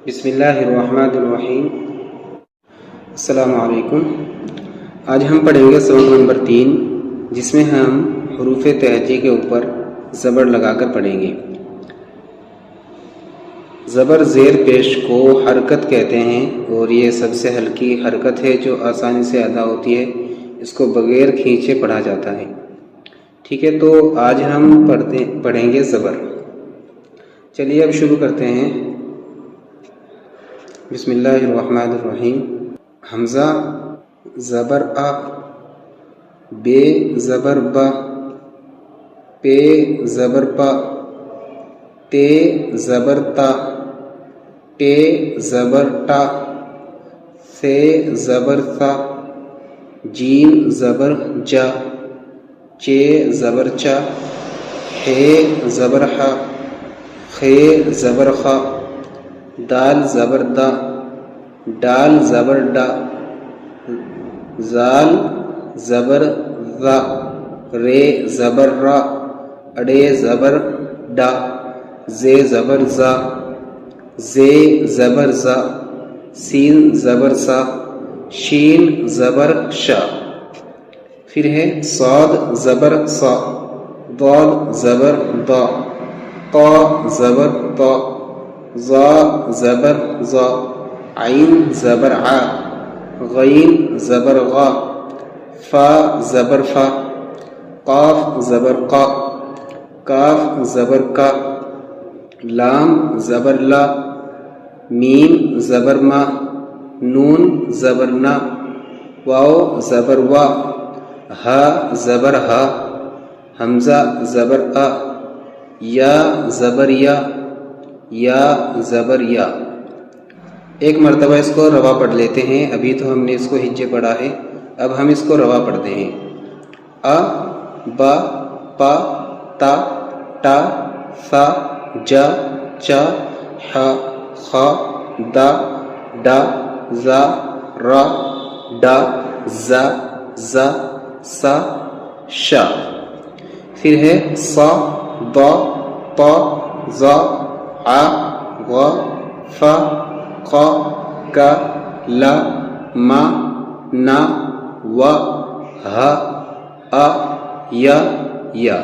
بسم اللہ الرحمن الرحیم۔ السلام علیکم۔ آج ہم پڑھیں گے سبق نمبر 3، جس میں ہم حروف تہجی کے اوپر زبر لگا کر پڑھیں گے۔ زبر زیر پیش کو حرکت کہتے ہیں اور یہ سب سے ہلکی حرکت ہے جو آسانی سے ادا ہوتی ہے۔ اس کو بغیر کھینچے پڑھا جاتا ہے۔ ٹھیک ہے، تو آج ہم پڑھیں گے زبر۔ چلیے اب شروع کرتے ہیں۔ بسم اللہ الرحمن الرحیم۔ حمزہ زبر آ، بے زبر با، پے زبر پا، تے زبر تا، ٹے زبر ٹا، ثے زبر ثا، جیم زبر جا، چے زبر چا، حے زبر حا، خے زبر خا، دال زبر دا، ڈال زبر ڈا، زال زبر ذا، رے زبر را، اڑے زبر ڈا، زے زبر زا، زے زبر زا، سین زبر سا، شین زبر شا۔ پھر ہے صاد زبر صا، ضاد زبر ضا، طا زبر طا، ظا زبر ظا، عین زبر ع، غین زبر غا، فا زبر فا، قاف زبر قا، کاف زبر کا، لام زبر لا، میم زبر ما، نون زبر نا، واو زبر وا، ہا زبر ہا، حمزہ زبر آ، یا زبر یا زبر یا۔ ایک مرتبہ اس کو روا پڑھ لیتے ہیں۔ ابھی تو ہم نے اس کو ہجے پڑھا ہے، اب ہم اس کو روا پڑھتے ہیں۔ آ، با، پا، تا، ٹا، ثا، جا، چا، حا، خا، دا، ڈا، زا، را، ڈا، زا، زا، سا، شا۔ پھر ہے صا، ضا، طا، ظا، ع، غا، فا، قا، کا، لا، ما، نا، وا، ہا، آ، یا، یا۔